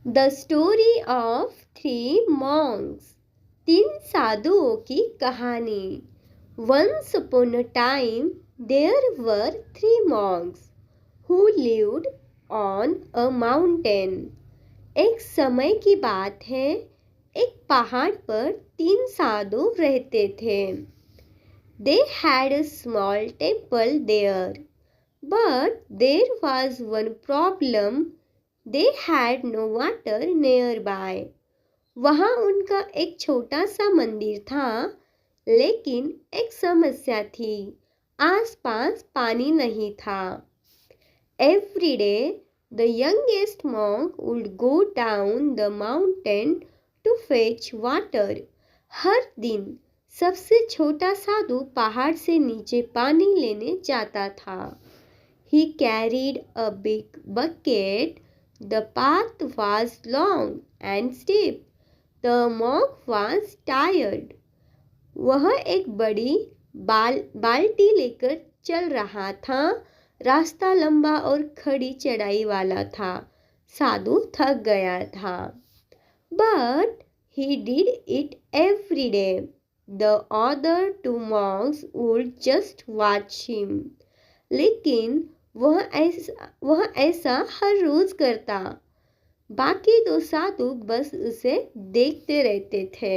The story of three monks. तीन साधुओं की कहानी। Once upon a time there were three monks who lived on a mountain. एक समय की बात है, एक पहाड़ पर तीन साधु रहते थे। They had a small temple there, but there was one problem. They had no water nearby. वहाँ उनका एक छोटा सा मंदिर था, लेकिन एक समस्या थी, आसपास पानी नहीं था। Every day, the youngest monk would go down the mountain to fetch water. हर दिन सबसे छोटा साधु पहाड़ से नीचे पानी लेने जाता था। He carried a big bucket. The path was long and steep. The monk was tired. वह एक बड़ी बाल्टी लेकर चल रहा था। रास्ता लंबा और खड़ी चढ़ाई वाला था। साधु थक गया था। But he did it every day. The other two monks would just watch him. लेकिन वह ऐसा हर रोज करता। बाकी दो साधु बस उसे देखते रहते थे।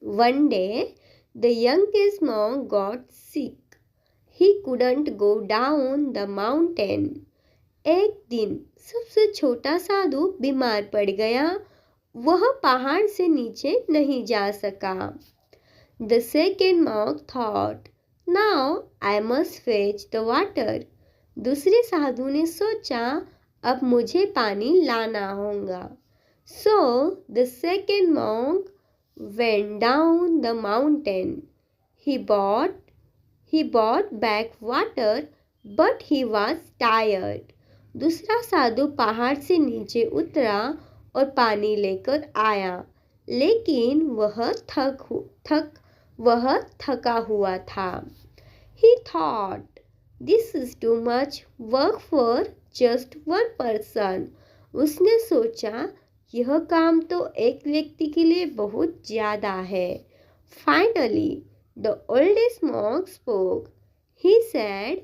One day, the youngest monk got sick. He couldn't go down the mountain. एक दिन सबसे छोटा साधु बीमार पड़ गया। वह पहाड़ से नीचे नहीं जा सका। The second monk thought, now I must fetch the water. दूसरे साधु ने सोचा, अब मुझे पानी लाना होगा। So the second monk went down the mountain. He brought back water, but he was tired. दूसरा साधु पहाड़ से नीचे उतरा और पानी लेकर आया, लेकिन वह थका हुआ था। He thought, this is too much work for just one person. उसने सोचा, यह काम तो एक व्यक्ति के लिए बहुत ज्यादा है। Finally, the oldest monk spoke. He said,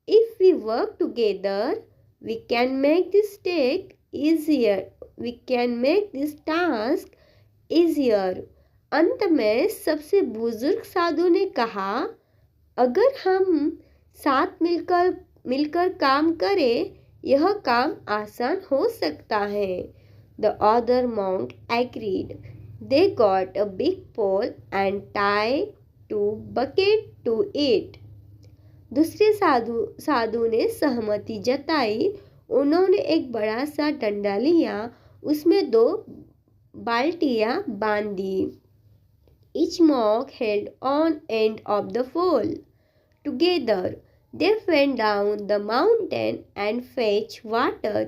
if we work together, we can make this task easier. We can make this task easier. अंत में सबसे बुजुर्ग साधु ने कहा, अगर हम साथ मिलकर काम करें, यह काम आसान हो सकता है। The other monk agreed. They got a big pole and tied two buckets to it. दूसरे साधु ने सहमति जताई। उन्होंने एक बड़ा सा डंडा लिया, उसमें दो बाल्टियां बांध दी। Each monk held on end of the pole. Together, they went down the mountain and fetched water.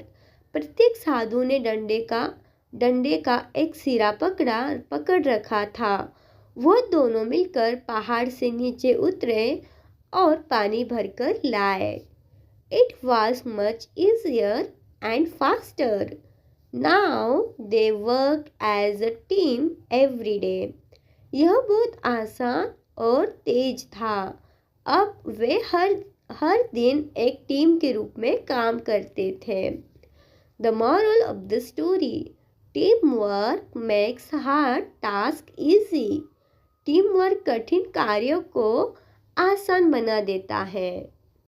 प्रत्येक साधु ने डंडे का एक सिरा पकड़ रखा था। वह दोनों मिलकर पहाड़ से नीचे उतरे और पानी भरकर लाए। It was much easier and faster. Now they worked as a team every day. यह बहुत आसान और तेज था। अब वे हर दिन एक टीम के रूप में काम करते थे। The moral of the story: teamwork makes hard task easy. Team work कठिन कार्यों को आसान बना देता है।